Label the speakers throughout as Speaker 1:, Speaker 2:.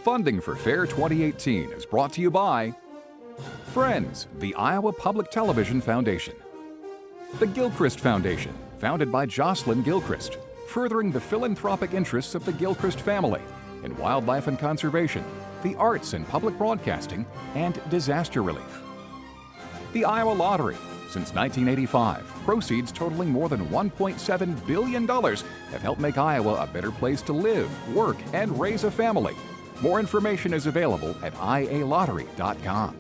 Speaker 1: Funding for Fair 2018 is brought to you by Friends, the Iowa Public Television Foundation. The Gilchrist Foundation, founded by Jocelyn Gilchrist, furthering the philanthropic interests of the Gilchrist family in wildlife and conservation, the arts and public broadcasting, and disaster relief. The Iowa Lottery. Since 1985, proceeds totaling more than $1.7 billion have helped make Iowa a better place to live, work, and raise a family. More information is available at ialottery.com.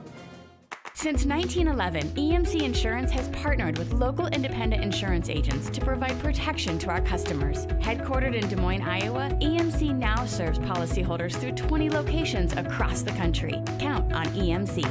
Speaker 2: Since 1911, EMC Insurance has partnered with local independent insurance agents to provide protection to our customers. Headquartered in Des Moines, Iowa, EMC now serves policyholders through 20 locations across the country. Count on EMC.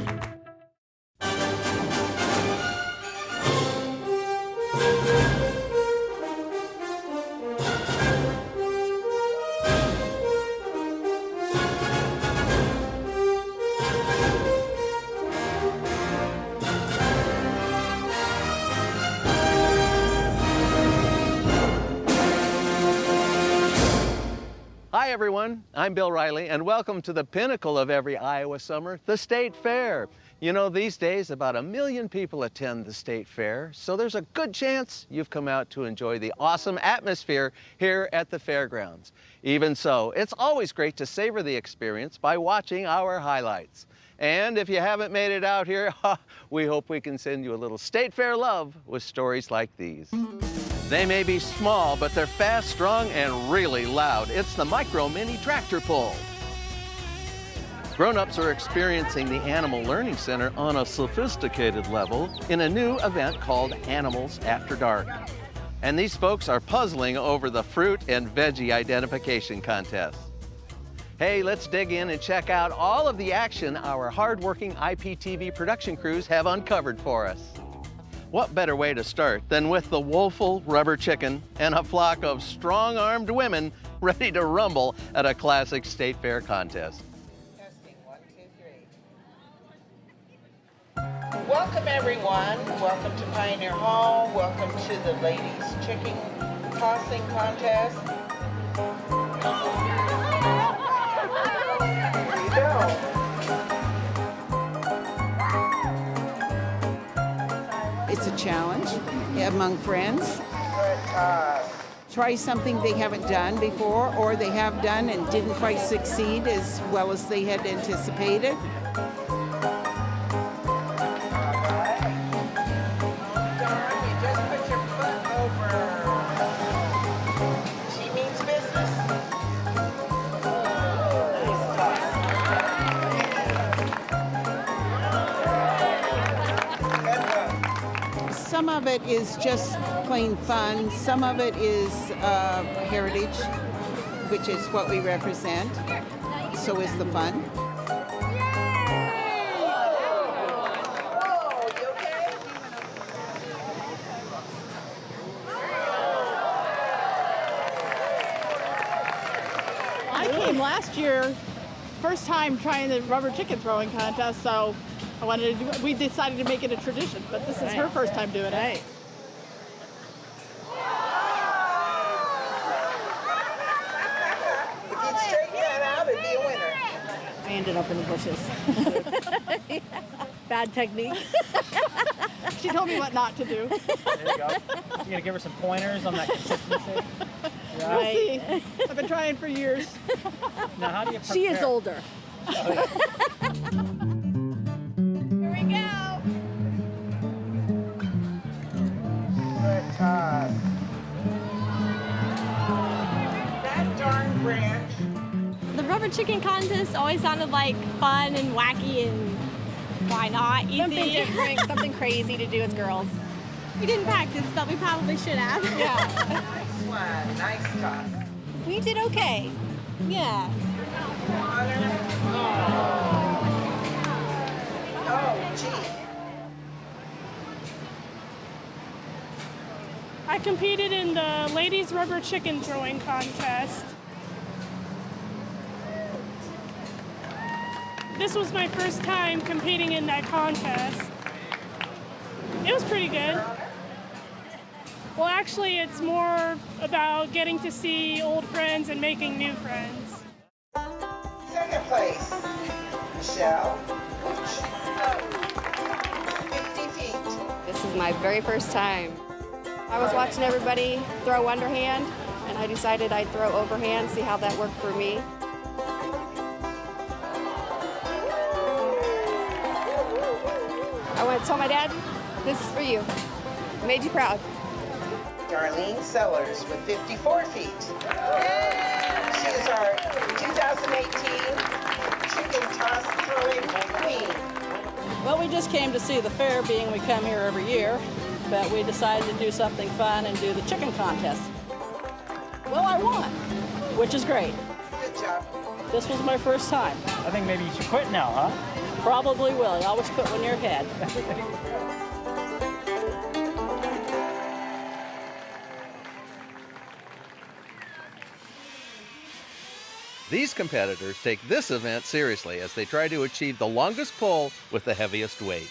Speaker 3: Hi everyone, I'm Bill Riley and welcome to the pinnacle of every Iowa summer, the State Fair. You know, these days about 1 million people attend the State Fair, so there's a good chance you've come out to enjoy the awesome atmosphere here at the fairgrounds. Even so, it's always great to savor the experience by watching our highlights. And if you haven't made it out here, we hope we can send you a little State Fair love with stories like these. They may be small, but they're fast, strong, and really loud. It's the Micro Mini Tractor Pull. Grown-ups are experiencing the Animal Learning Center on a sophisticated level in a new event called Animals After Dark. And these folks are puzzling over the fruit and veggie identification contest. Hey, let's dig in and check out all of the action our hardworking IPTV production crews have uncovered for us. What better way to start than with the woeful rubber chicken and a flock of strong-armed women ready to rumble at a classic state fair contest.
Speaker 4: Testing, 1, 2, 3. Welcome everyone. Welcome to Pioneer Hall. Welcome to the ladies chicken tossing contest. Here you go.
Speaker 5: It's a challenge among friends. Try something they haven't done before, or they have done and didn't quite succeed as well as they had anticipated.
Speaker 4: You just put your foot over. She means business.
Speaker 5: Some of it is just plain fun. Some of it is heritage, which is what we represent. So is the fun.
Speaker 6: I came last year, first time trying the rubber chicken throwing contest, so I wanted to do, we decided to make it a tradition, but this is her first time doing it.
Speaker 4: If you'd straighten that out, it'd be a winner.
Speaker 6: I ended up in the bushes.
Speaker 7: Yeah. Bad technique.
Speaker 6: She told me what not to do.
Speaker 8: There you go. You gonna give her some pointers on that consistency? Yeah.
Speaker 6: We'll see. I've been trying for years.
Speaker 8: Now, how do you prepare?
Speaker 7: She is older.
Speaker 8: Oh, yeah.
Speaker 7: Here we go.
Speaker 4: Good toss. That darn branch.
Speaker 9: The rubber chicken contest always sounded like fun and wacky and why not? Easy.
Speaker 7: Something different, something crazy to do as girls.
Speaker 9: We didn't practice, but we probably should have.
Speaker 7: Yeah.
Speaker 4: Nice one. Nice toss.
Speaker 7: We did okay. Yeah.
Speaker 4: Oh, gee.
Speaker 10: I competed in the ladies rubber chicken throwing contest. This was my first time competing in that contest. It was pretty good. Well, actually, it's more about getting to see old friends and making new friends.
Speaker 4: Second place. Michelle. 50 feet.
Speaker 9: This is my very first time. I was watching everybody throw underhand, and I decided I'd throw overhand, see how that worked for me. I want to tell my dad, this is for you. I made you proud.
Speaker 4: Darlene Sellers with 54 feet. She is our 2018 chicken toss throwing queen.
Speaker 6: Well, we just came to see the fair, being we come here every year, but we decided to do something fun and do the chicken contest. Well, I won, which is great.
Speaker 4: Good job.
Speaker 6: This was my first time.
Speaker 8: I think maybe you should quit now, huh?
Speaker 6: Probably will. You always quit when you're ahead.
Speaker 3: These competitors take this event seriously as they try to achieve the longest pole with the heaviest weight.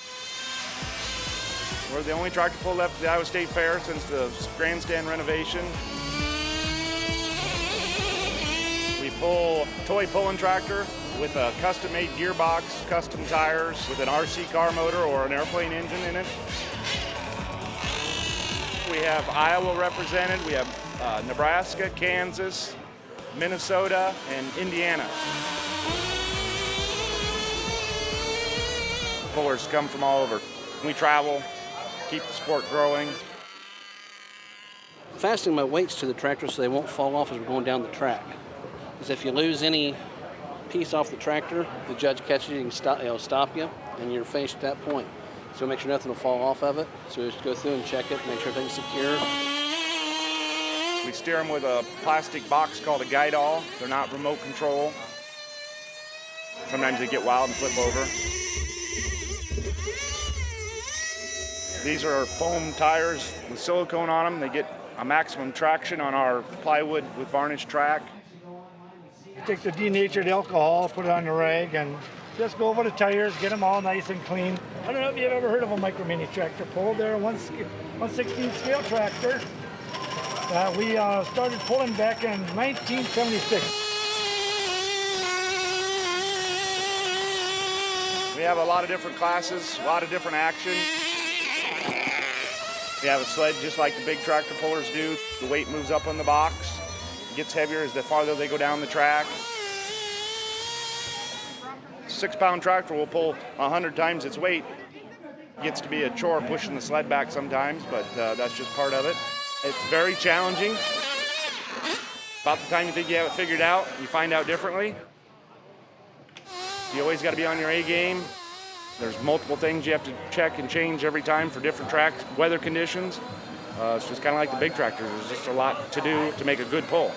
Speaker 11: We're the only tractor pull left at the Iowa State Fair since the grandstand renovation. We pull a toy pulling tractor with a custom-made gearbox, custom tires, with an RC car motor or an airplane engine in it. We have Iowa represented. We have Nebraska, Kansas, Minnesota, and Indiana. Pullers come from all over. We travel, keep the sport growing.
Speaker 12: Fastening my weights to the tractor so they won't fall off as we're going down the track. Because if you lose any piece off the tractor, the judge catches you and stop you, and you're finished at that point. So make sure nothing will fall off of it. So just go through and check it, make sure everything's secure.
Speaker 11: We steer them with a plastic box called a guide all. They're not remote control. Sometimes they get wild and flip over. These are foam tires with silicone on them. They get a maximum traction on our plywood with varnished track.
Speaker 13: You take the denatured alcohol, put it on the rag, and just go over the tires, get them all nice and clean. I don't know if you've ever heard of a micro mini tractor pull. They're a 1/16 scale tractor. We started pulling back in 1976.
Speaker 11: We have a lot of different classes, a lot of different action. We have a sled just like the big tractor pullers do. The weight moves up on the box. It gets heavier as the farther they go down the track. 6-pound tractor will pull 100 times its weight. It gets to be a chore pushing the sled back sometimes, but that's just part of it. It's very challenging. About the time you think you have it figured out, you find out differently. You always got to be on your A game. There's multiple things you have to check and change every time for different track weather conditions. It's just kind of like the big tractors. There's just a lot to do to make a good pull.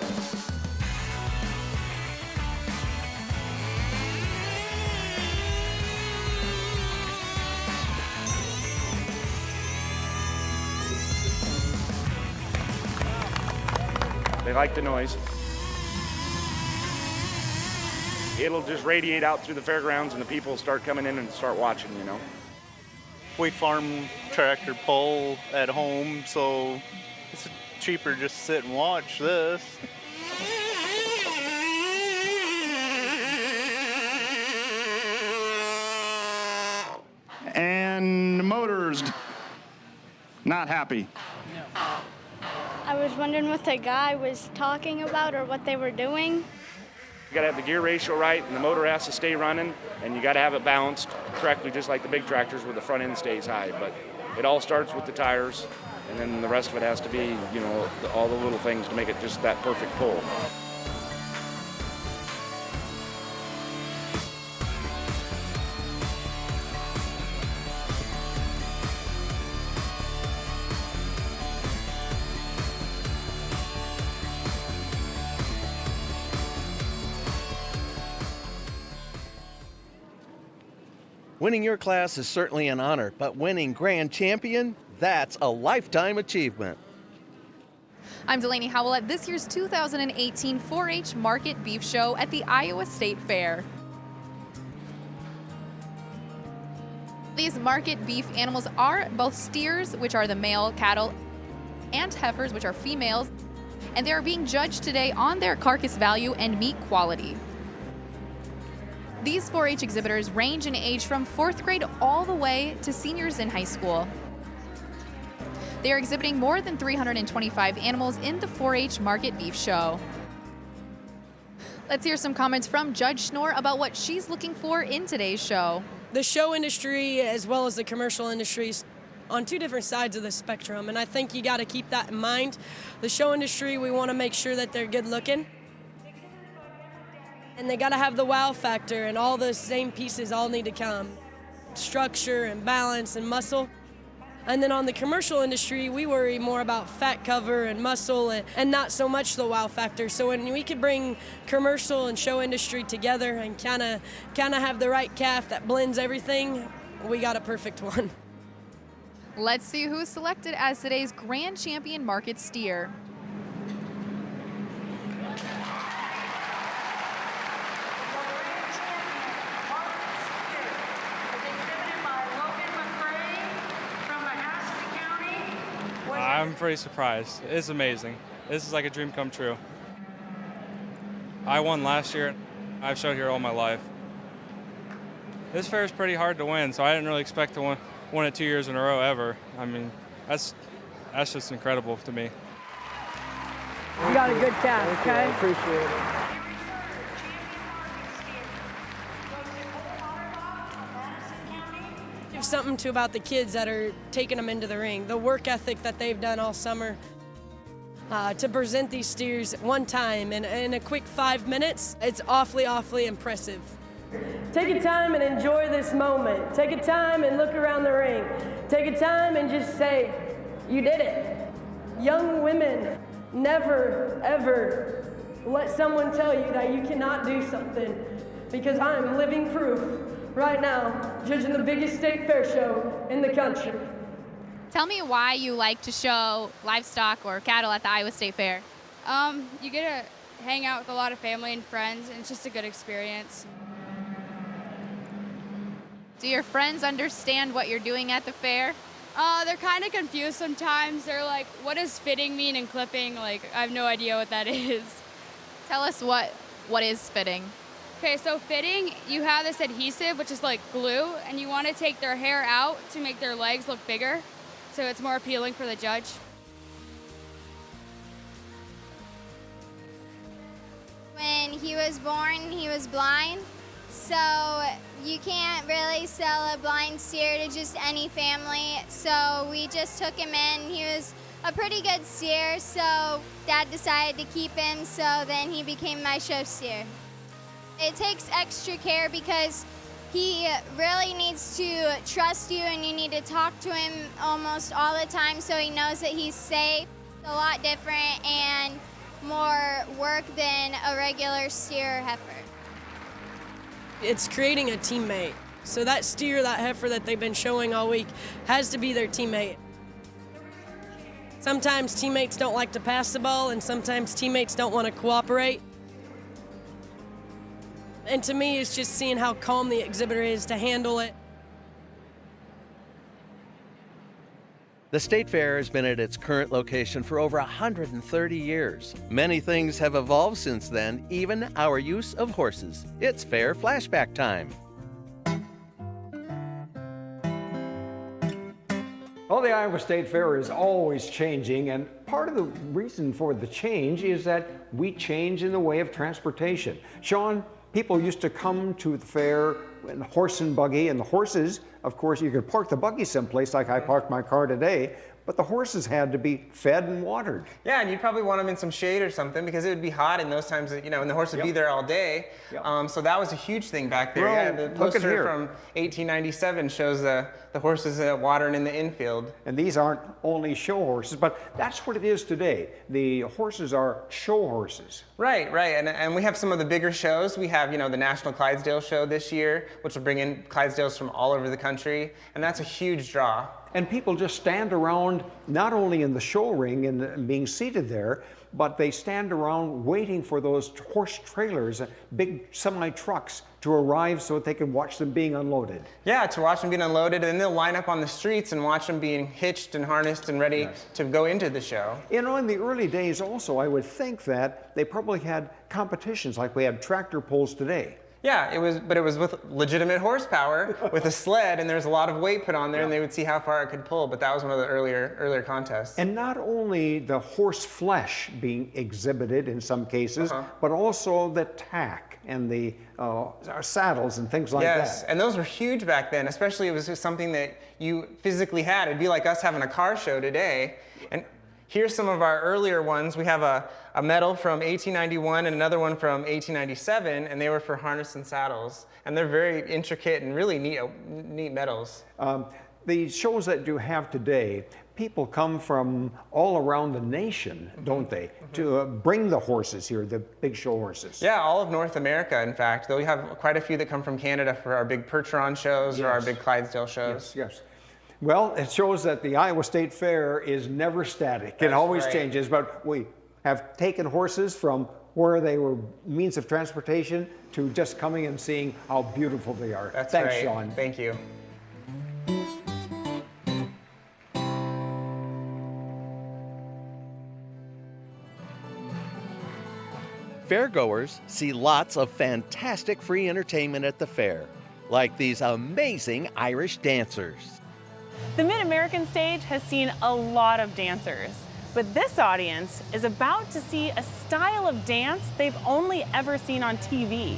Speaker 11: They like the noise. It'll just radiate out through the fairgrounds and the people start coming in and start watching, you know.
Speaker 14: We farm tractor pull at home, so it's cheaper just sit and watch this.
Speaker 11: And the motor's not happy.
Speaker 15: I was wondering what the guy was talking about or what they were doing.
Speaker 11: You gotta have the gear ratio right, and the motor has to stay running, and you gotta have it balanced correctly, just like the big tractors where the front end stays high. But it all starts with the tires, and then the rest of it has to be, you know, all the little things to make it just that perfect pull.
Speaker 3: Winning your class is certainly an honor, but winning grand champion, that's a lifetime achievement.
Speaker 16: I'm Delaney Howell at this year's 2018 4-H Market Beef Show at the Iowa State Fair. These market beef animals are both steers, which are the male cattle, and heifers, which are females, and they are being judged today on their carcass value and meat quality. These 4-H exhibitors range in age from 4th grade all the way to seniors in high school. They are exhibiting more than 325 animals in the 4-H Market Beef Show. Let's hear some comments from Judge Schnorr about what she's looking for in today's show.
Speaker 17: The show industry as well as the commercial industry is on two different sides of the spectrum, and I think you got to keep that in mind. The show industry, we want to make sure that they're good looking, and they got to have the wow factor, and all the same pieces all need to come. Structure and balance and muscle. And then on the commercial industry, we worry more about fat cover and muscle and not so much the wow factor. So when we could bring commercial and show industry together and kind of have the right calf that blends everything, we got a perfect one.
Speaker 16: Let's see who's selected as today's Grand Champion Market Steer.
Speaker 18: I'm pretty surprised. It's amazing. This is like a dream come true. I won last year. I've showed here all my life. This fair is pretty hard to win, so I didn't really expect to win it 2 years in a row ever. I mean, that's just incredible to me.
Speaker 17: You got a good calf, okay?
Speaker 18: I appreciate it.
Speaker 17: Something to about the kids that are taking them into the ring, the work ethic that they've done all summer to present these steers one time in a quick 5 minutes. It's awfully impressive. Take a time and enjoy this moment. Take a time and look around the ring. Take a time and just say, you did it. Young women, never ever let someone tell you that you cannot do something, because I am living proof right now, judging the biggest state fair show in the country.
Speaker 16: Tell me why you like to show livestock or cattle at the Iowa State Fair.
Speaker 19: You get to hang out with a lot of family and friends, and it's just a good experience.
Speaker 16: Do your friends understand what you're doing at the fair?
Speaker 19: They're kind of confused sometimes. They're like, what does fitting mean and clipping? Like, I have no idea what that is.
Speaker 16: Tell us what is fitting.
Speaker 19: Okay, so fitting, you have this adhesive, which is like glue, and you want to take their hair out to make their legs look bigger, so it's more appealing for the judge.
Speaker 20: When he was born, he was blind, so you can't really sell a blind steer to just any family, so we just took him in. He was a pretty good steer, so Dad decided to keep him, so then he became my show steer. It takes extra care because he really needs to trust you, and you need to talk to him almost all the time so he knows that he's safe. It's a lot different and more work than a regular steer or heifer.
Speaker 17: It's creating a teammate. So that steer, that heifer that they've been showing all week has to be their teammate. Sometimes teammates don't like to pass the ball, and sometimes teammates don't want to cooperate. And to me, it's just seeing how calm the exhibitor is to handle it.
Speaker 3: The State Fair has been at its current location for over 130 years. Many things have evolved since then, even our use of horses. It's fair flashback time.
Speaker 21: Well, the Iowa State Fair is always changing, and part of the reason for the change is that we change in the way of transportation. Sean, people used to come to the fair in the horse and buggy, and the horses, of course, you could park the buggy someplace like I parked my car today, but the horses had to be fed and watered.
Speaker 22: Yeah, and you'd probably want them in some shade or something because it would be hot in those times, you know, and the horse would be there all day. So that was a huge thing back there.
Speaker 21: Well,
Speaker 22: yeah, the
Speaker 21: look at
Speaker 22: poster
Speaker 21: here.
Speaker 22: from 1897 shows the horses watering in the infield.
Speaker 21: And these aren't only show horses, but that's what it is today. The horses are show horses.
Speaker 22: Right, and we have some of the bigger shows. We have, you know, the National Clydesdale Show this year, which will bring in Clydesdales from all over the country, and that's a huge draw.
Speaker 21: And people just stand around, not only in the show ring and being seated there, but they stand around waiting for those horse trailers, big semi-trucks, to arrive so that they can watch them being unloaded.
Speaker 22: Yeah, to watch them being unloaded, and then they'll line up on the streets and watch them being hitched and harnessed and ready to go into the show.
Speaker 21: You know, in the early days also, I would think that they probably had competitions like we have tractor pulls today.
Speaker 22: Yeah, but it was with legitimate horsepower, with a sled, and there was a lot of weight put on there, and they would see how far it could pull. But that was one of the earlier contests.
Speaker 21: And not only the horse flesh being exhibited in some cases, but also the tack and the saddles and things like that.
Speaker 22: Yes, and those were huge back then, especially it was just something that you physically had. It'd be like us having a car show today. And here's some of our earlier ones. We have a medal from 1891 and another one from 1897, and they were for harness and saddles. And they're very intricate and really neat medals.
Speaker 21: The shows that you have today, people come from all around the nation, don't they, to bring the horses here, the big show horses?
Speaker 22: Yeah, all of North America, in fact. Though we have quite a few that come from Canada for our big Percheron shows or our big Clydesdale shows.
Speaker 21: Yes. Well, it shows that the Iowa State Fair is never static. It always changes, but we have taken horses from where they were means of transportation to just coming and seeing how beautiful they are. Thanks, Sean.
Speaker 22: Thank you.
Speaker 3: Fairgoers see lots of fantastic free entertainment at the fair, like these amazing Irish dancers.
Speaker 1: The Mid-American stage has seen a lot of dancers, but this audience is about to see a style of dance they've only ever seen on TV.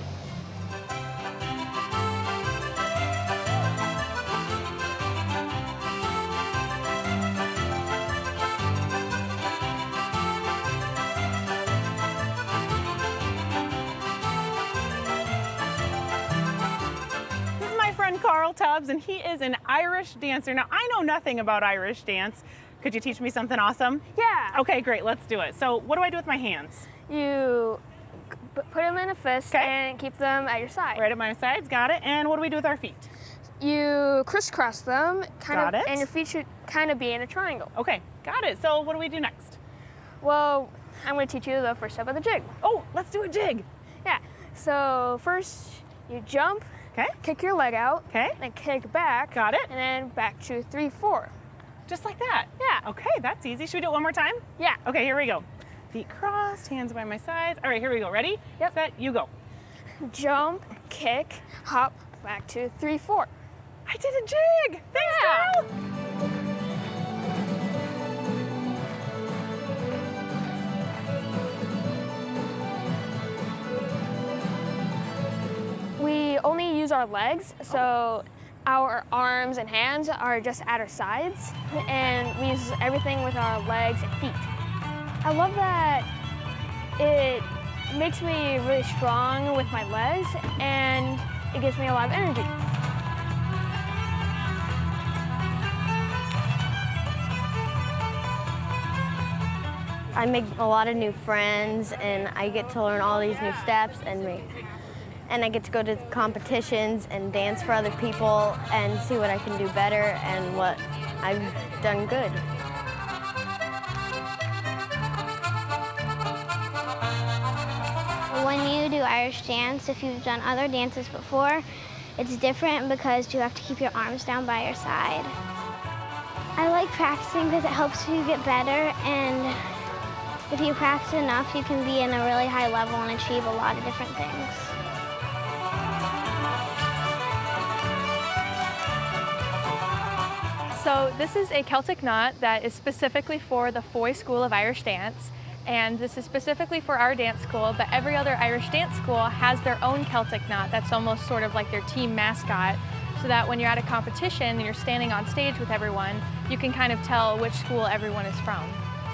Speaker 1: Carl Tubbs, and he is an Irish dancer. Now, I know nothing about Irish dance. Could you teach me something awesome?
Speaker 2: Yeah.
Speaker 1: Okay, great, let's do it. So what do I do with my hands?
Speaker 2: You put them in a fist and keep them at your side.
Speaker 1: Right at my sides, got it. And what do we do with our feet?
Speaker 2: You crisscross them, and your feet should kind of be in a triangle.
Speaker 1: Okay, got it. So what do we do next?
Speaker 2: Well, I'm going to teach you the first step of the jig.
Speaker 1: Oh, let's do a jig.
Speaker 2: Yeah, so first you jump, kick your leg out, then kick back.
Speaker 1: Got it.
Speaker 2: And then back to 3-4.
Speaker 1: Just like that?
Speaker 2: Yeah.
Speaker 1: Okay, that's easy. Should we do it one more time?
Speaker 2: Yeah.
Speaker 1: Okay, here we go. Feet crossed, hands by my sides. All right, here we go. Ready?
Speaker 2: Yep.
Speaker 1: Set, you go.
Speaker 2: Jump, kick, hop, back to 3-4.
Speaker 1: I did a jig! Thanks, Carl!
Speaker 2: We only use our legs, so our arms and hands are just at our sides, and we use everything with our legs and feet. I love that it makes me really strong with my legs, and it gives me a lot of energy.
Speaker 23: I make a lot of new friends, and I get to learn all these new steps, and I get to go to competitions and dance for other people and see what I can do better and what I've done good.
Speaker 20: When you do Irish dance, if you've done other dances before, it's different because you have to keep your arms down by your side. I like practicing because it helps you get better, and if you practice enough, you can be in a really high level and achieve a lot of different things.
Speaker 24: So this is a Celtic knot that is specifically for the Foy School of Irish Dance, and this is specifically for our dance school, but every other Irish dance school has their own Celtic knot that's almost sort of like their team mascot, so that when you're at a competition and you're standing on stage with everyone, you can kind of tell which school everyone is from.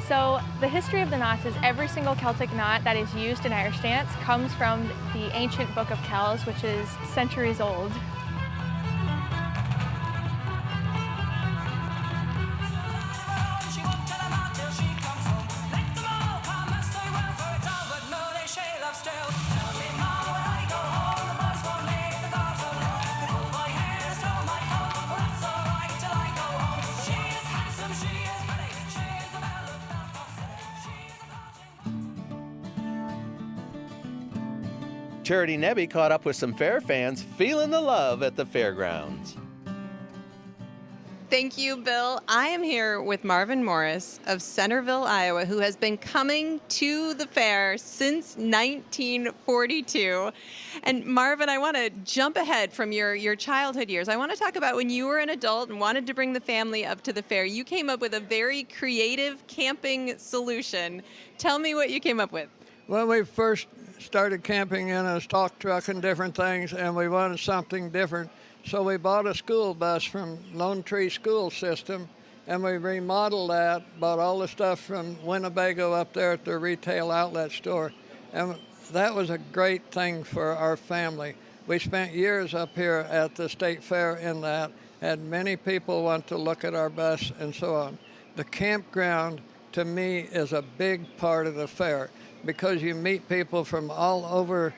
Speaker 24: So the history of the knots is every single Celtic knot that is used in Irish dance comes from the ancient Book of Kells, which is centuries old.
Speaker 3: Charity Nebby caught up with some fair fans feeling the love at the fairgrounds.
Speaker 5: Thank you, Bill. I am here with Marvin Morris of Centerville, Iowa, who has been coming to the fair since 1942. And Marvin, I want to jump ahead from your childhood years. I want to talk about when you were an adult and wanted to bring the family up to the fair. You came up with a very creative camping solution. Tell me what you came up with.
Speaker 7: When we first started camping in a stock truck and different things, and we wanted something different, so we bought a school bus from Lone Tree School System, and we remodeled that, bought all the stuff from Winnebago up there at the retail outlet store, and that was a great thing for our family. We spent years up here at the state fair in that, had many people want to look at our bus and so on. The campground, to me, is a big part of the fair because you meet people from all over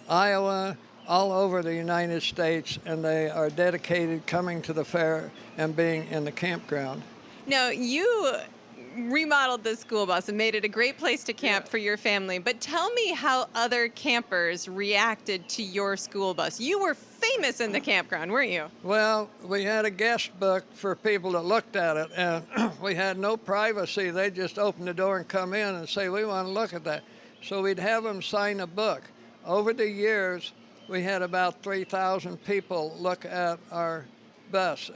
Speaker 7: Iowa, all over the United States, and they are dedicated coming to the fair and being in the campground.
Speaker 5: Now, you remodeled the school bus and made it a great place to camp for your family, but tell me how other campers reacted to your school bus. You were famous in the campground, weren't you?
Speaker 7: Well, we had a guest book for people that looked at it, and we had no privacy. They just opened the door and come in and say, we want to look at that. So we'd have them sign a book. Over the years, we had about 3,000 people look at our bus.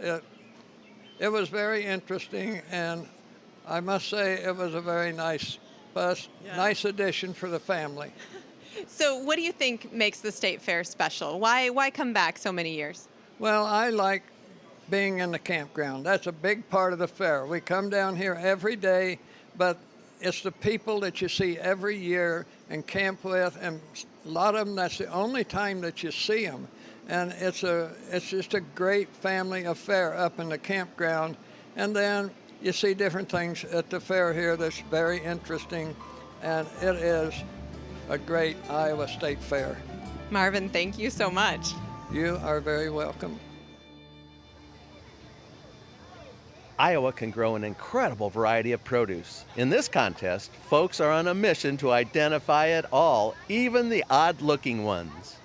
Speaker 7: It was very interesting, and I must say it was a very nice bus, nice addition for the family.
Speaker 5: So what do you think makes the state fair special? Why come back so many years?
Speaker 7: Well, I like being in the campground. That's a big part of the fair. We come down here every day, but it's the people that you see every year and camp with, and a lot of them, that's the only time that you see them. And it's just a great family affair up in the campground. And then you see different things at the fair here that's very interesting, and it is a great Iowa State Fair.
Speaker 5: Marvin, thank you so much.
Speaker 7: You are very welcome.
Speaker 3: Iowa can grow an incredible variety of produce. In this contest, folks are on a mission to identify it all, even the odd-looking ones.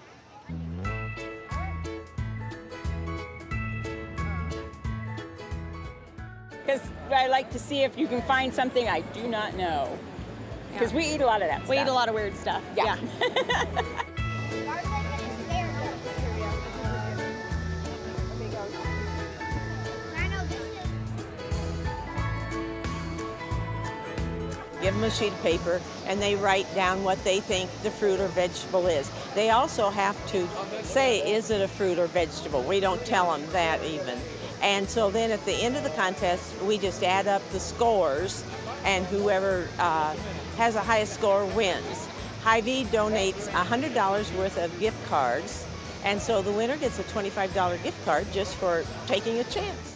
Speaker 9: Because I like to see if you can find something I do not know. Because we eat a lot of that stuff.
Speaker 10: We eat a lot of weird stuff.
Speaker 9: Yeah.
Speaker 4: Give them a sheet of paper, and they write down what they think the fruit or vegetable is. They also have to say, is it a fruit or vegetable? We don't tell them that even. And so then at the end of the contest, we just add up the scores, and whoever has the highest score wins. Hy-Vee donates $100 worth of gift cards, and so the winner gets a $25 gift card just for taking a chance.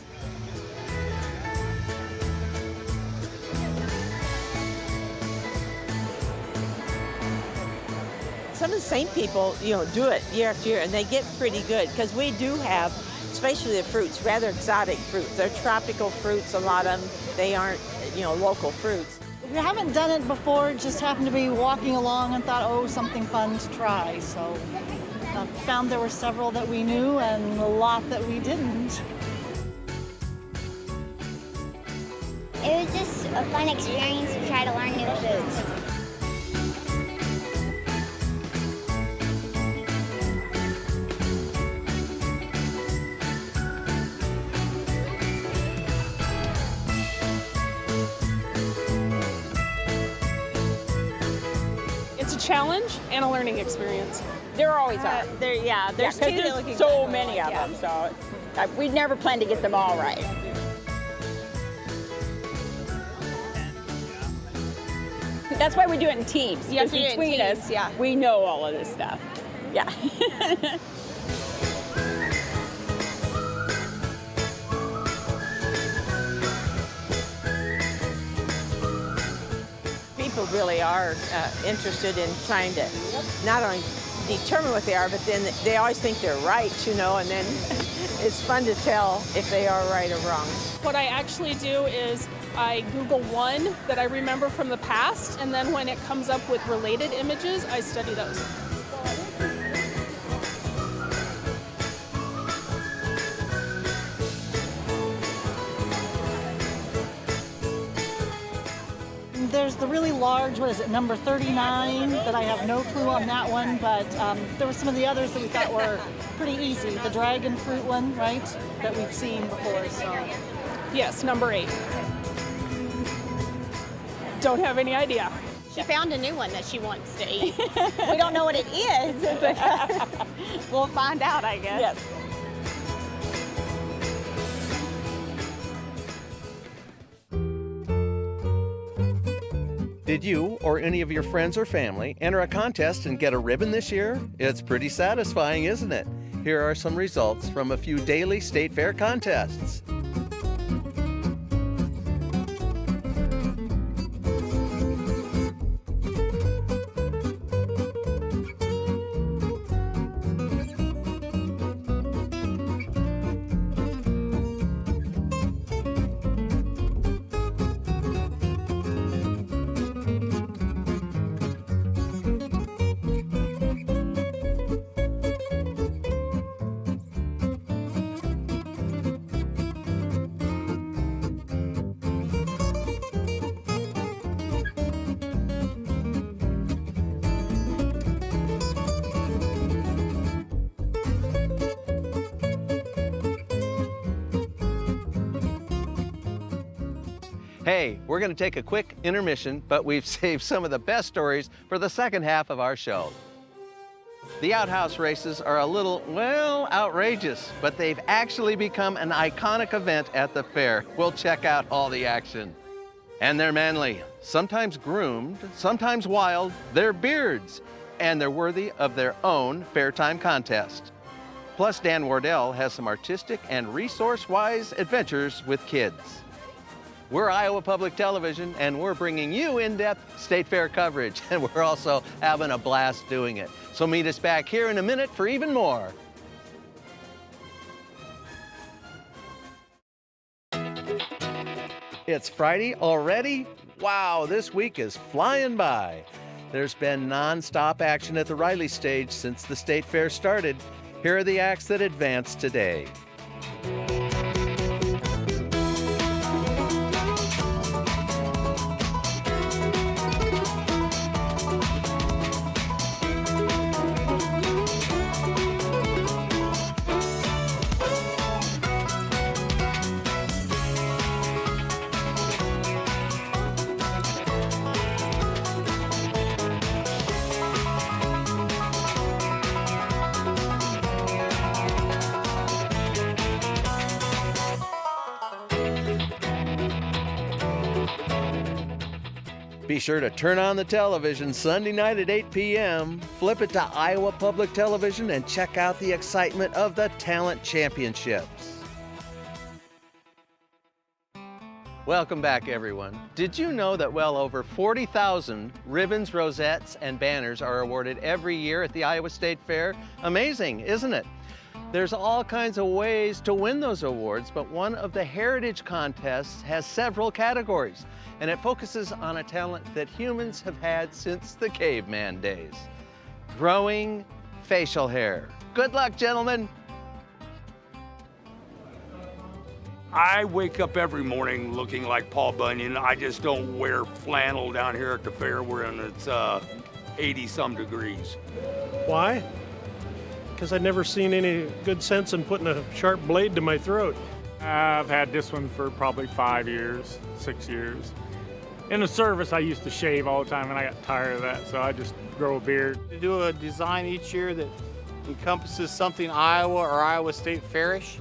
Speaker 4: Some of the same people, do it year after year, and they get pretty good because we do have, especially the fruits, rather exotic fruits. They're tropical fruits, a lot of them. They aren't, local fruits.
Speaker 10: We haven't done it before, just happened to be walking along and thought, oh, something fun to try. So found there were several that we knew and a lot that we didn't.
Speaker 20: It was just a fun experience to try to learn new foods.
Speaker 1: Challenge and a learning experience.
Speaker 9: There always are.
Speaker 10: There's
Speaker 9: so many of them, so we never planned to get them all right. That's why we do it in teams.
Speaker 10: Yes,
Speaker 9: because between us, we know all of this stuff. Yeah. People really are interested in trying to not only determine what they are, but then they always think they're right, and then it's fun to tell if they are right or wrong.
Speaker 1: What I actually do is I Google one that I remember from the past, and then when it comes up with related images, I study those.
Speaker 10: really large, what is it, number 39, that I have no clue on that one, but there were some of the others that we thought were pretty easy. The dragon fruit one, right, that we've seen before, so.
Speaker 1: Yes, number 8. Don't have any idea.
Speaker 6: She found a new one that she wants to eat. We don't know what it is, but we'll find out, I guess.
Speaker 1: Yes.
Speaker 3: Did you or any of your friends or family enter a contest and get a ribbon this year? It's pretty satisfying, isn't it? Here are some results from a few daily state fair contests. Hey, we're going to take a quick intermission, but we've saved some of the best stories for the second half of our show. The Outhouse Races are a little, well, outrageous, but they've actually become an iconic event at the fair. We'll check out all the action. And they're manly, sometimes groomed, sometimes wild. They're beards, and they're worthy of their own fair time contest. Plus, Dan Wardell has some artistic and resource-wise adventures with kids. We're Iowa Public Television, and we're bringing you in-depth state fair coverage, and we're also having a blast doing it. So meet us back here in a minute for even more. It's Friday already? Wow, this week is flying by. There's been non-stop action at the Riley stage since the state fair started. Here are the acts that advanced today. Be sure to turn on the television Sunday night at 8 p.m., flip it to Iowa Public Television, and check out the excitement of the Talent Championships. Welcome back, everyone. Did you know that well over 40,000 ribbons, rosettes, and banners are awarded every year at the Iowa State Fair? Amazing, isn't it? There's all kinds of ways to win those awards, but one of the heritage contests has several categories, and it focuses on a talent that humans have had since the caveman days: growing facial hair. Good luck, gentlemen.
Speaker 8: I wake up every morning looking like Paul Bunyan. I just don't wear flannel down here at the fair when it's 80-some degrees.
Speaker 12: Why? Because I've never seen any good sense in putting a sharp blade to my throat.
Speaker 13: I've had this one for probably 5 years, 6 years. In the service, I used to shave all the time, and I got tired of that, so I just grow a beard.
Speaker 25: To do a design each year that encompasses something Iowa or Iowa State Fairish,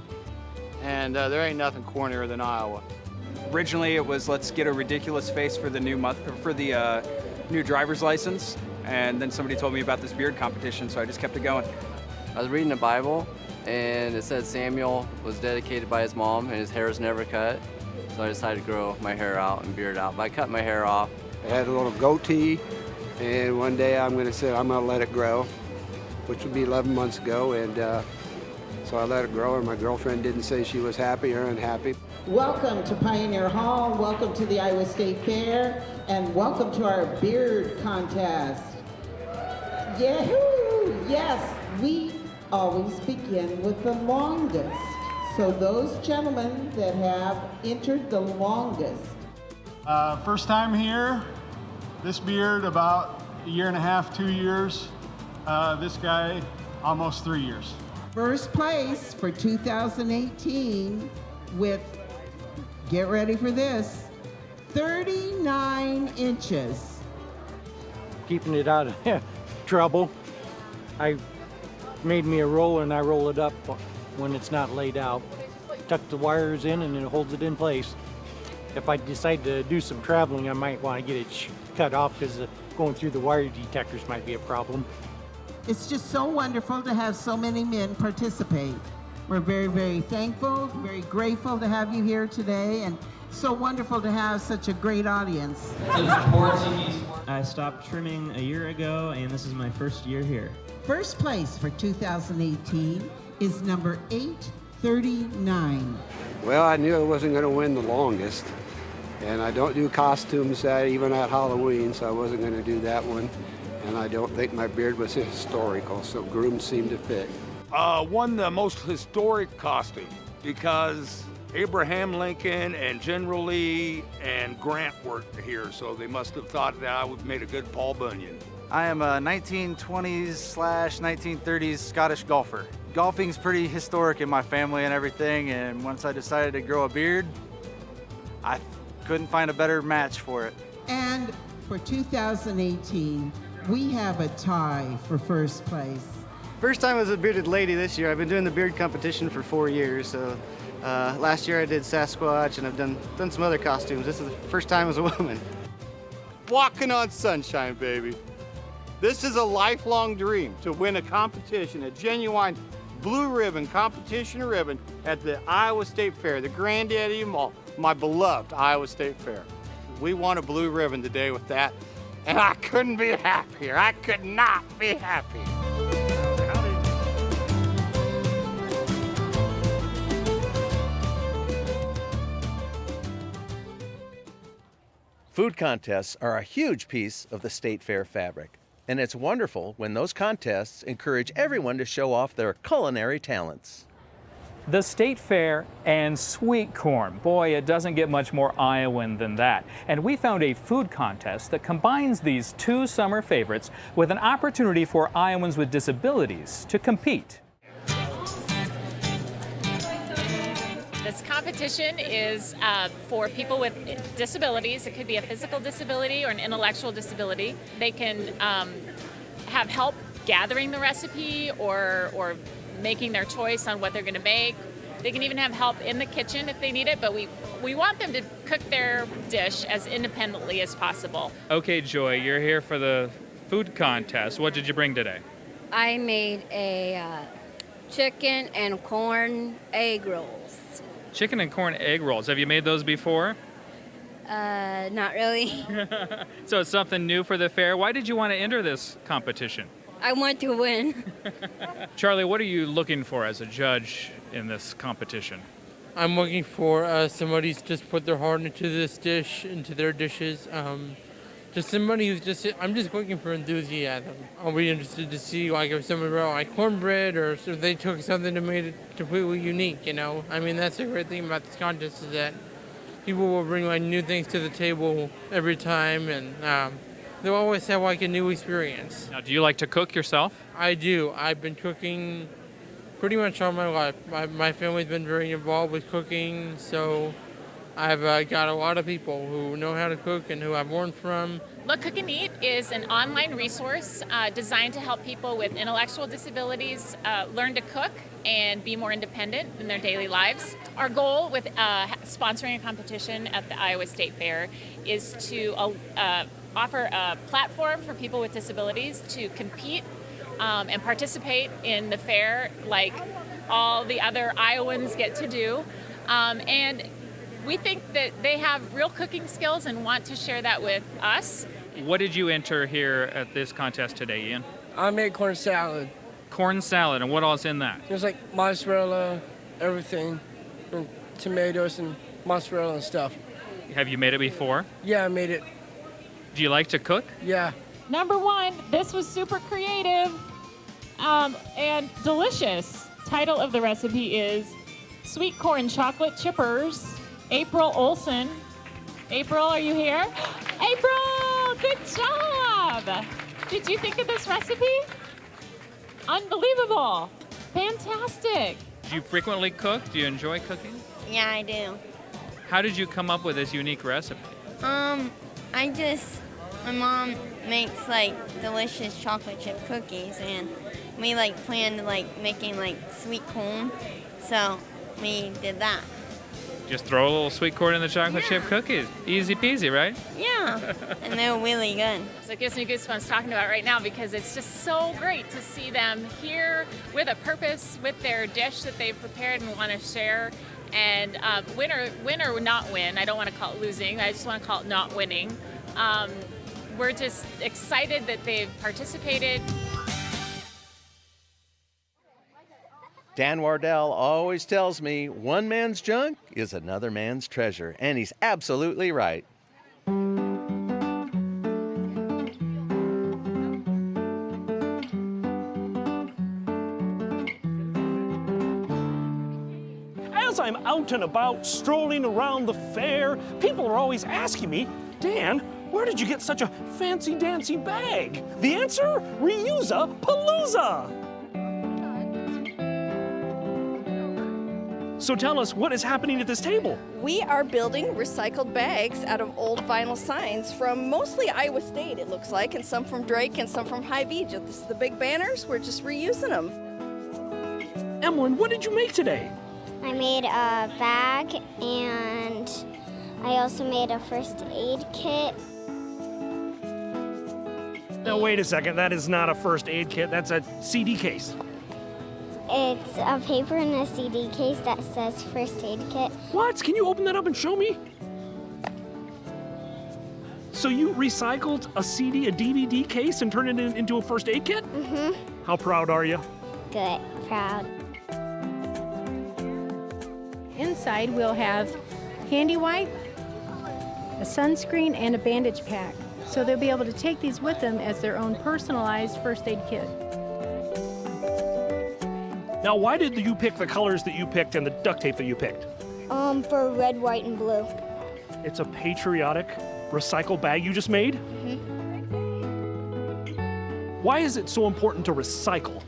Speaker 25: and there ain't nothing cornier than Iowa.
Speaker 26: Originally, it was let's get a ridiculous face for the new driver's license, and then somebody told me about this beard competition, so I just kept it going.
Speaker 27: I was reading the Bible, and it said Samuel was dedicated by his mom, and his hair was never cut. So I decided to grow my hair out and beard out. But I cut my hair off.
Speaker 28: I had a little goatee, and one day I'm going to let it grow, which would be 11 months ago, and so I let it grow, and my girlfriend didn't say she was happy or unhappy.
Speaker 29: Welcome to Pioneer Hall, welcome to the Iowa State Fair, and welcome to our beard contest. Yahoo! Yes, we always begin with the longest. So those gentlemen that have entered the longest.
Speaker 30: First time here,
Speaker 11: This beard about a year and a half, 2 years. This guy almost 3 years.
Speaker 29: First place for 2018 with, get ready for this, 39 inches.
Speaker 14: Keeping it out of trouble. I made me a roller and I roll it up when it's not laid out. Tuck the wires in and it holds it in place. If I decide to do some traveling, I might want to get it cut off because going through the wire detectors might be a problem.
Speaker 29: It's just so wonderful to have so many men participate. We're very, very thankful, very grateful to have you here today, and so wonderful to have such a great audience.
Speaker 15: I stopped trimming a year ago, and this is my first year here.
Speaker 29: First place for 2018 is number 839.
Speaker 28: Well, I knew I wasn't going to win the longest, and I don't do costumes even at Halloween, so I wasn't going to do that one. And I don't think my beard was historical, so grooms seemed to fit.
Speaker 8: Won the most historic costume because Abraham Lincoln and General Lee and Grant worked here, so they must have thought that I would made a good Paul Bunyan.
Speaker 26: I am a 1920s/1930s Scottish golfer. Golfing's pretty historic in my family and everything, and once I decided to grow a beard, I couldn't find a better match for it.
Speaker 29: And for 2018, we have a tie for first place.
Speaker 16: First time as a bearded lady this year. I've been doing the beard competition for 4 years. So last year I did Sasquatch, and I've done some other costumes. This is the first time as a woman.
Speaker 25: Walking on sunshine, baby. This is a lifelong dream to win a competition, a genuine blue ribbon competition ribbon at the Iowa State Fair, the granddaddy of all, my beloved Iowa State Fair. We won a blue ribbon today with that. And I couldn't be happier. I could not be happy.
Speaker 3: Food contests are a huge piece of the State Fair fabric, and it's wonderful when those contests encourage everyone to show off their culinary talents.
Speaker 17: The State Fair and sweet corn. Boy, it doesn't get much more Iowan than that. And we found a food contest that combines these two summer favorites with an opportunity for Iowans with disabilities to compete.
Speaker 18: This competition is for people with disabilities. It could be a physical disability or an intellectual disability. They can have help gathering the recipe or making their choice on what they're going to make. They can even have help in the kitchen if they need it, but we want them to cook their dish as independently as possible.
Speaker 17: Okay, Joy, you're here for the food contest. What did you bring today?
Speaker 23: I made a chicken and corn egg rolls.
Speaker 17: Chicken and corn egg rolls. Have you made those before?
Speaker 23: Not really.
Speaker 17: So it's something new for the fair. Why did you want to enter this competition?
Speaker 23: I want to win.
Speaker 17: Charlie, what are you looking for as a judge in this competition?
Speaker 19: I'm looking for somebody who's just put their heart into this dish, into their dishes. Just somebody who's I'm just looking for enthusiasm. I'll be interested to see like if somebody brought like cornbread or if they took something and made it completely unique, you know. I mean, that's the great thing about this contest is that people will bring like new things to the table every time, and they'll always have like a new experience.
Speaker 17: Now, do you like to cook yourself?
Speaker 19: I do. I've been cooking pretty much all my life. My family's been very involved with cooking, so I've got a lot of people who know how to cook and who I've learned from.
Speaker 18: Look, Cook and Eat is an online resource designed to help people with intellectual disabilities learn to cook and be more independent in their daily lives. Our goal with sponsoring a competition at the Iowa State Fair is to offer a platform for people with disabilities to compete and participate in the fair like all the other Iowans get to do. And we think that they have real cooking skills and want to share that with us.
Speaker 17: What did you enter here at this contest today, Ian?
Speaker 21: I made corn salad.
Speaker 17: Corn salad, and what all's in that?
Speaker 21: There's like mozzarella, everything, and tomatoes and mozzarella and stuff.
Speaker 17: Have you made it before?
Speaker 21: Yeah, I made it.
Speaker 17: Do you like to cook?
Speaker 21: Yeah.
Speaker 22: Number one, this was super creative and delicious. Title of the recipe is Sweet Corn Chocolate Chippers. April Olson. April, are you here? April! good job! Did you think of this recipe? Unbelievable! Fantastic!
Speaker 17: Do you frequently cook? Do you enjoy cooking?
Speaker 23: Yeah, I do.
Speaker 17: How did you come up with this unique recipe?
Speaker 23: My mom makes like delicious chocolate chip cookies, and we like planned like making like sweet corn, so we did that.
Speaker 17: Just throw a little sweet corn in the chocolate chip cookies. Easy peasy, right?
Speaker 23: Yeah, and they're really good.
Speaker 18: So it gives me goosebumps talking about it right now because it's just so great to see them here with a purpose, with their dish that they've prepared and want to share. And win or not win, I don't want to call it losing, I just want to call it not winning. We're just excited that they've participated.
Speaker 3: Dan Wardell always tells me one man's junk is another man's treasure, and he's absolutely right.
Speaker 12: As I'm out and about strolling around the fair, people are always asking me, Dan, where did you get such a fancy-dancy bag? The answer? Reuse-a-palooza! So tell us, what is happening at this table?
Speaker 2: We are building recycled bags out of old vinyl signs from mostly Iowa State, it looks like, and some from Drake and some from Hy-Vee. Just the big banners, we're just reusing them.
Speaker 12: Emlyn, what did you make today?
Speaker 23: I made a bag, and I also made a first aid kit.
Speaker 12: Now wait a second, that is not a first aid kit, that's a CD case.
Speaker 23: It's a paper in a CD case that says first aid kit.
Speaker 12: What? Can you open that up and show me? So you recycled a CD, a DVD case, and turned it into a first aid kit?
Speaker 23: Mm-hmm.
Speaker 12: How proud are you?
Speaker 23: Good, proud.
Speaker 4: Inside we'll have handy wipe, a sunscreen, and a bandage pack. So they'll be able to take these with them as their own personalized first aid kit.
Speaker 12: Now, why did you pick the colors that you picked and the duct tape that you picked?
Speaker 23: For red, white, and blue.
Speaker 12: It's a patriotic recycle bag you just made?
Speaker 23: Mm-hmm.
Speaker 12: Why is it so important to recycle?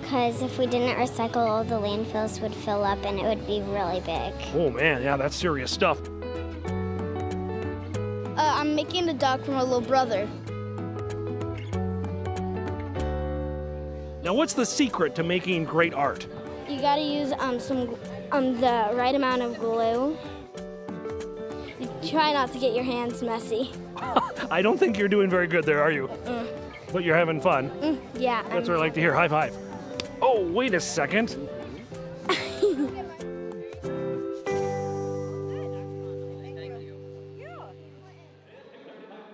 Speaker 23: Because if we didn't recycle, all the landfills would fill up and it would be really big.
Speaker 12: Oh man, yeah, that's serious stuff.
Speaker 23: I'm making a dog for my little brother.
Speaker 12: Now, what's the secret to making great art?
Speaker 23: You gotta use the right amount of glue. You try not to get your hands messy.
Speaker 12: I don't think you're doing very good there, are you? But you're having fun.
Speaker 23: Yeah.
Speaker 12: That's what I like to hear. High five. Oh, wait a second.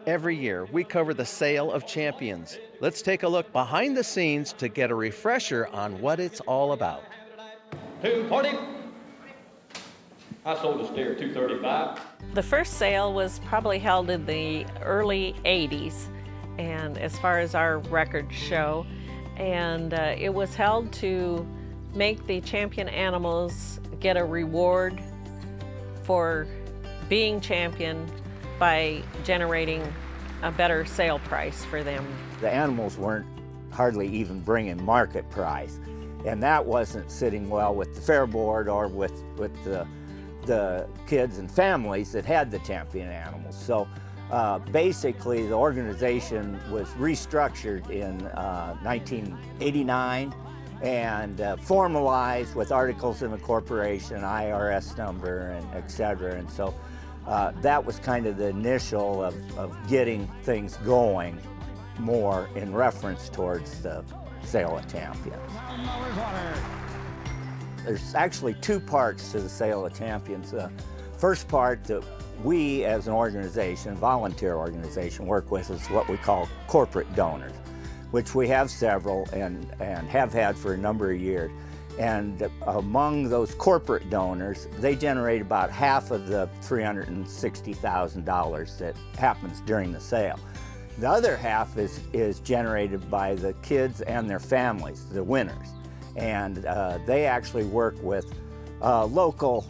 Speaker 3: Every year, we cover the sale of champions. Let's take a look behind the scenes to get a refresher on what it's all about.
Speaker 5: 240. I sold a steer 235.
Speaker 6: The first sale was probably held in the early 80s, and as far as our records show, and it was held to make the champion animals get a reward for being champion by generating a better sale price for them.
Speaker 7: The animals weren't hardly even bringing market price, and that wasn't sitting well with the fair board or with the kids and families that had the champion animals. So basically the organization was restructured in 1989 and formalized with articles of incorporation, IRS number, and et cetera. And so that was kind of the initial of getting things going more in reference towards the sale of champions. There's actually two parts to the sale of champions. The first part that we as an organization, volunteer organization, work with is what we call corporate donors, which we have several and have had for a number of years. And among those corporate donors, they generate about half of the $360,000 that happens during the sale. The other half is generated by the kids and their families, the winners. And they actually work with local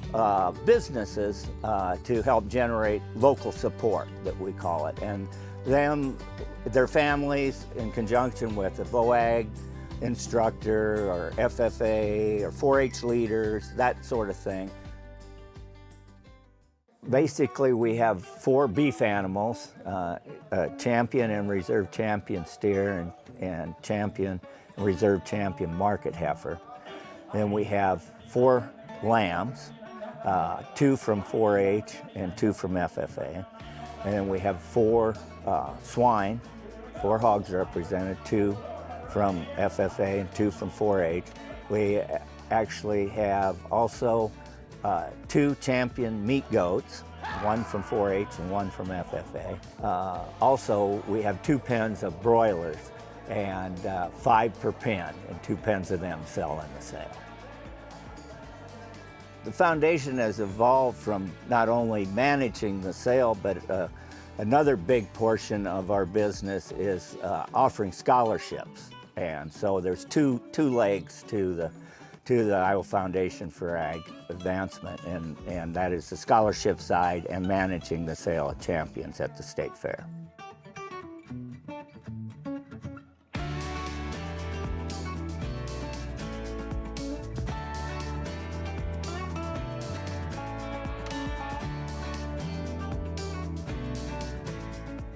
Speaker 7: businesses to help generate local support, that we call it. And them, their families, in conjunction with a VOAG instructor or FFA or 4-H leaders, that sort of thing. Basically, we have 4 beef animals, a champion and reserve champion steer and champion and reserve champion market heifer. Then we have 4 lambs, 2 from 4-H and 2 from FFA. And then we have 4 swine, 4 hogs represented, 2 from FFA and 2 from 4-H. We actually have also 2 champion meat goats, 1 from 4-H and 1 from FFA. Also, we have 2 pens of broilers and 5 per pen, and 2 pens of them sell in the sale. The foundation has evolved from not only managing the sale, but another big portion of our business is offering scholarships. And so there's two legs to the Iowa Foundation for Ag Advancement, and that is the scholarship side and managing the sale of champions at the state fair.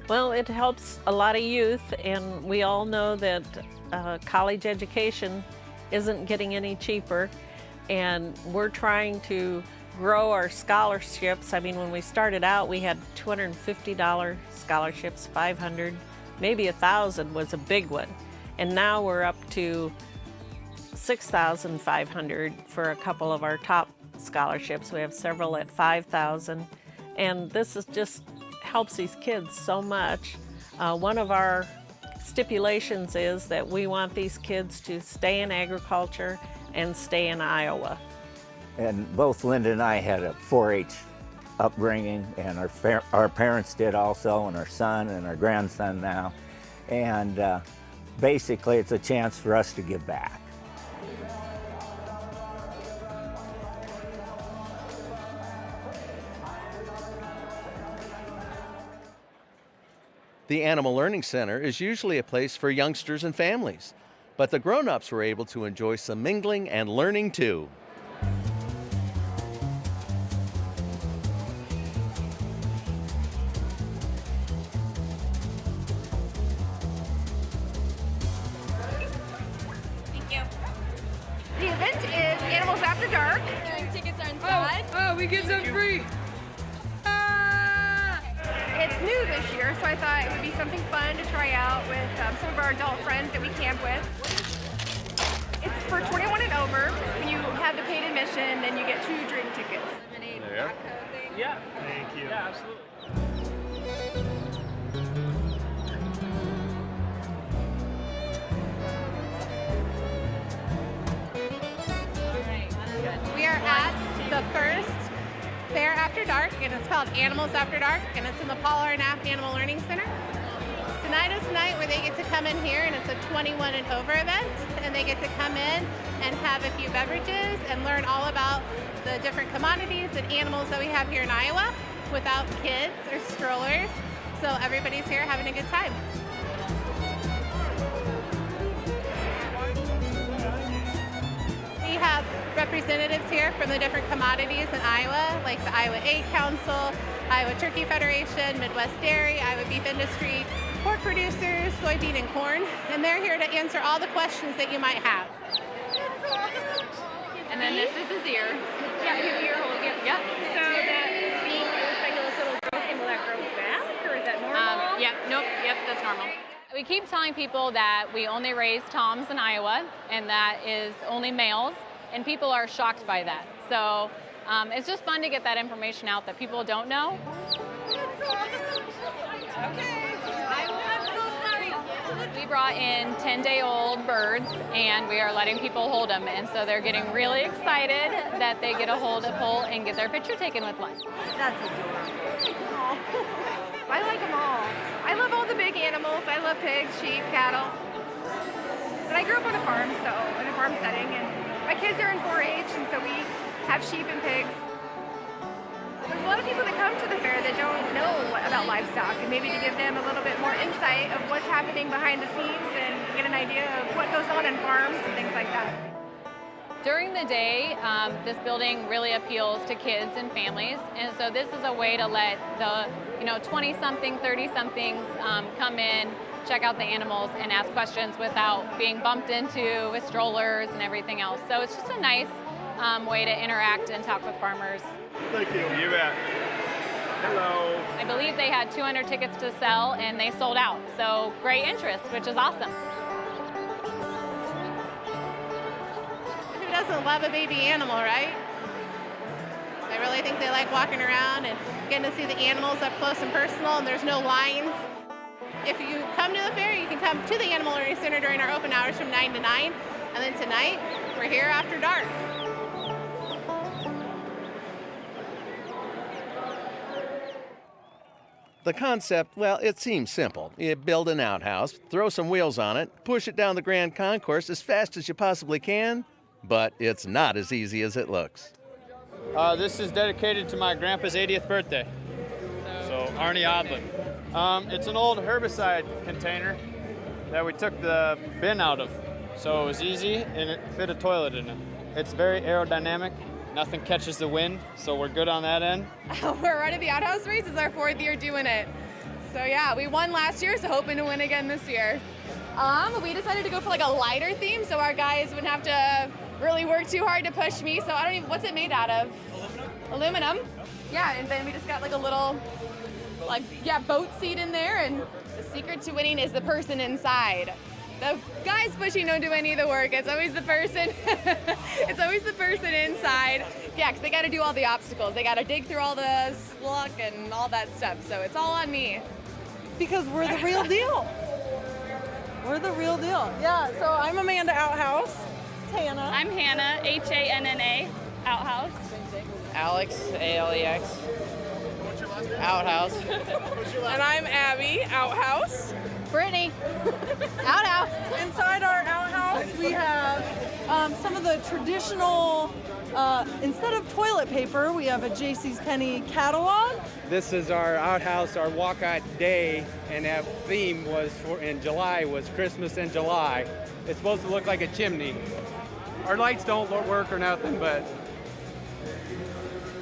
Speaker 6: Well, it helps a lot of youth, and we all know that college education isn't getting any cheaper, and we're trying to grow our scholarships. I mean, when we started out, we had $250 scholarships, $500, maybe $1,000 was a big one, and now we're up to $6,500 for a couple of our top scholarships. We have several at $5,000, and this is just helps these kids so much. One of our stipulations is that we want these kids to stay in agriculture and stay in Iowa.
Speaker 7: And both Linda and I had a 4-H upbringing, and our parents did also, and our son and our grandson now. And basically it's a chance for us to give back.
Speaker 3: The Animal Learning Center is usually a place for youngsters and families, but the grown-ups were able to enjoy some mingling and learning too.
Speaker 1: Thank you. The event is Animals After Dark. Tickets are inside.
Speaker 9: Oh, we get some free.
Speaker 1: It's new this year, so I thought it would be something fun to try out with some of our adult friends that we camp with. It's for 21 and over. When you have the paid admission, then you get 2 drink tickets.
Speaker 12: There. Yeah. Thank you. Yeah, absolutely.
Speaker 9: We are at the first Fair After Dark, and it's called Animals After Dark, and it's in the Paul R. Knapp Animal Learning Center. Tonight is the night where they get to come in here, and it's a 21 and over event, and they get to come in and have a few beverages and learn all about the different commodities and animals that we have here in Iowa without kids or strollers. So everybody's here having a good time. We have representatives here from the different commodities in Iowa, like the Iowa Egg Council, Iowa Turkey Federation, Midwest Dairy, Iowa Beef Industry, pork producers, soybean and corn, and they're here to answer all the questions that you might have.
Speaker 1: And then this is his ear. Yeah, his ear hole. Yep. So that being looks like a little growth, and will that grow back, or is that normal?
Speaker 9: Yep, nope, yep, that's normal.
Speaker 18: We keep telling people that we only raise toms in Iowa, and that is only males, and people are shocked by that. So it's just fun to get that information out that people don't know. We brought in 10-day-old birds, and we are letting people hold them, and so they're getting really excited that they get to hold a pole and get their picture taken with one.
Speaker 1: That's adorable. I like them all. I love all the big animals. I love pigs, sheep, cattle. But I grew up on a farm, so in a farm setting, and my kids are in 4-H, and so we have sheep and pigs. There's a lot of people that come to the fair that don't know about livestock, and maybe to give them a little bit more insight of what's happening behind the scenes and get an idea of what goes on in farms and things like that.
Speaker 10: During the day, this building really appeals to kids and families, and so this is a way to let the 20-something, 30-somethings come in, check out the animals, and ask questions without being bumped into with strollers and everything else. So it's just a nice way to interact and talk with farmers.
Speaker 11: Thank you. You bet. Hello.
Speaker 10: I believe they had 200 tickets to sell, and they sold out. So great interest, which is awesome.
Speaker 9: Who doesn't love a baby animal, right? I really think they like walking around and getting to see the animals up close and personal, and there's no lines. If you come to the fair, you can come to the Animal Learning Center during our open hours from 9 to 9, and then tonight, we're here after dark.
Speaker 3: The concept, well, it seems simple. You build an outhouse, throw some wheels on it, push it down the Grand Concourse as fast as you possibly can, but it's not as easy as it looks.
Speaker 13: This is dedicated to my grandpa's 80th birthday. So Arnie Odlin. It's an old herbicide container that we took the bin out of. So it was easy and it fit a toilet in it. It's very aerodynamic. Nothing catches the wind, so we're good on that end.
Speaker 1: We're running the Outhouse Races, our 4th year doing it. So yeah, we won last year, so hoping to win again this year. We decided to go for like a lighter theme, so our guys wouldn't have to really work too hard to push me. So I don't even, what's it made out of? Aluminum. Yeah, and then we just got like a little, boat seat in there, and the secret to winning is the person inside. The guys pushing don't do any of the work. It's always the person. It's always the person inside. Yeah, because they got to do all the obstacles. They got to dig through all the sluck and all that stuff. So it's all on me.
Speaker 14: Because we're the real deal. We're the real deal. Yeah. So I'm Amanda Outhouse. It's Hannah.
Speaker 15: I'm Hannah. Hanna. Outhouse.
Speaker 20: Alex. Alex. Outhouse.
Speaker 14: And I'm Abby. Outhouse.
Speaker 15: Brittany. Outhouse.
Speaker 14: Inside our outhouse, we have some of the traditional, instead of toilet paper, we have a JCPenney catalog.
Speaker 24: This is our outhouse, our walkout day, and that theme was in July was Christmas in July. It's supposed to look like a chimney. Our lights don't work or nothing, but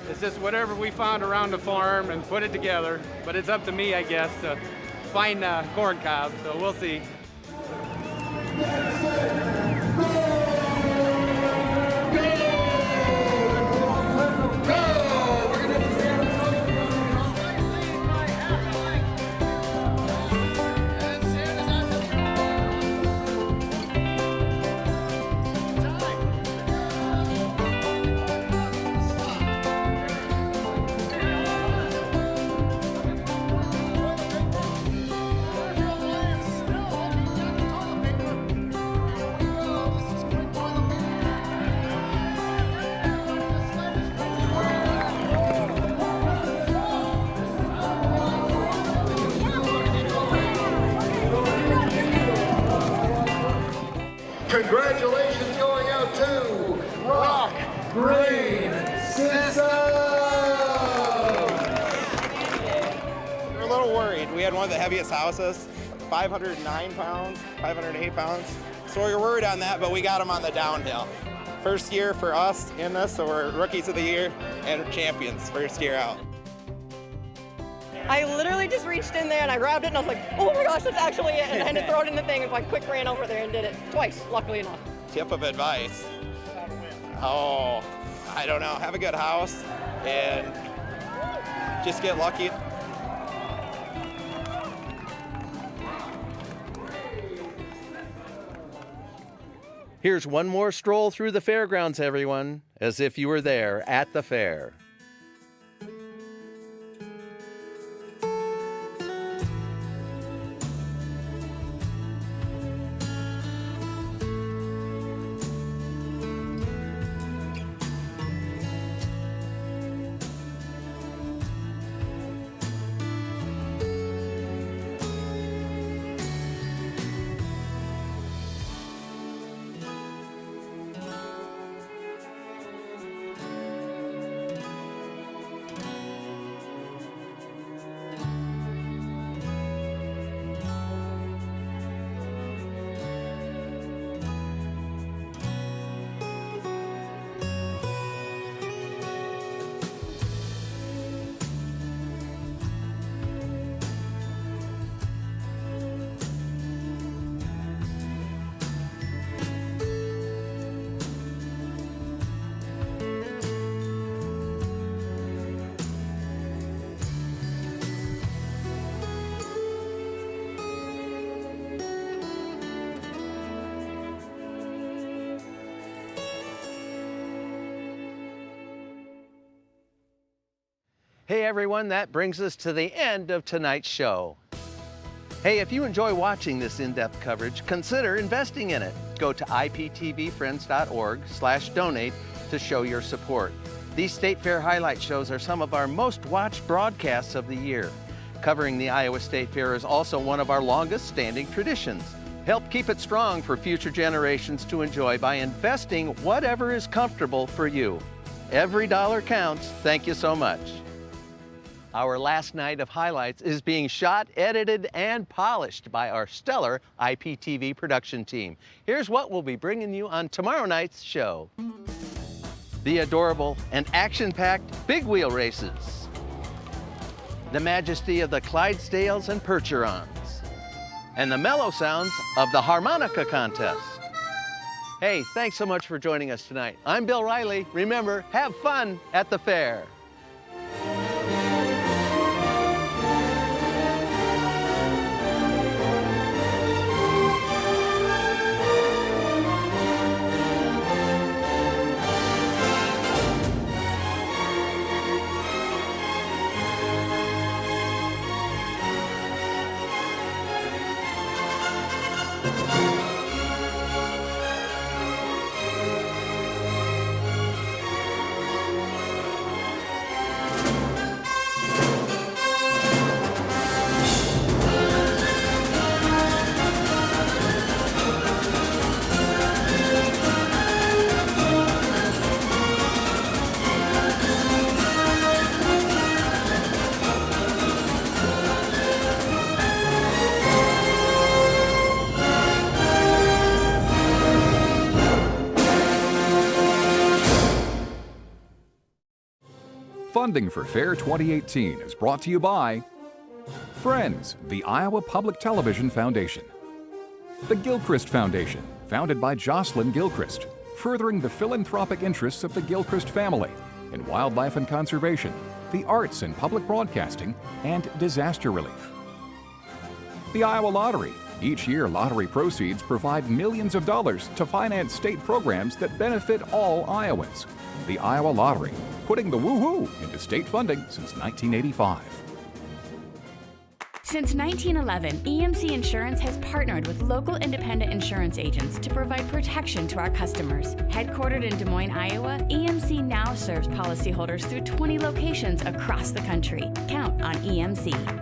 Speaker 24: it's just whatever we found around the farm and put it together. But it's up to me, I guess, to find corn cobs, so we'll see.
Speaker 27: Congratulations going out to Rock Green Systems!
Speaker 28: We're a little worried. We had one of the heaviest houses, 509 pounds, 508 pounds. So we were worried on that, but we got them on the downhill. First year for us in this, so we're rookies of the year and champions first year out.
Speaker 30: I literally just reached in there and I grabbed it and I was like, oh my gosh, that's actually it. And I had to throw it in the thing and I quick ran over there and did it twice, luckily enough.
Speaker 28: Tip of advice. Oh, I don't know. Have a good house and just get lucky.
Speaker 3: Here's one more stroll through the fairgrounds, everyone, as if you were there at the fair. Hey everyone, that brings us to the end of tonight's show. Hey, if you enjoy watching this in-depth coverage, consider investing in it. Go to iptvfriends.org/donate to show your support. These State Fair highlight shows are some of our most watched broadcasts of the year. Covering the Iowa State Fair is also one of our longest standing traditions. Help keep it strong for future generations to enjoy by investing whatever is comfortable for you. Every dollar counts. Thank you so much. Our last night of highlights is being shot, edited, and polished by our stellar IPTV production team. Here's what we'll be bringing you on tomorrow night's show. The adorable and action-packed big wheel races. The majesty of the Clydesdales and Percherons. And the mellow sounds of the harmonica contest. Hey, thanks so much for joining us tonight. I'm Bill Riley. Remember, have fun at the fair.
Speaker 2: Funding for Fair 2018 is brought to you by Friends, the Iowa Public Television Foundation. The Gilchrist Foundation, founded by Jocelyn Gilchrist, furthering the philanthropic interests of the Gilchrist family in wildlife and conservation, the arts and public broadcasting, and disaster relief. The Iowa Lottery. Each year, lottery proceeds provide millions of dollars to finance state programs that benefit all Iowans. The Iowa Lottery, putting the woo-hoo into state funding since 1985.
Speaker 8: Since 1911, EMC Insurance has partnered with local independent insurance agents to provide protection to our customers. Headquartered in Des Moines, Iowa, EMC now serves policyholders through 20 locations across the country. Count on EMC.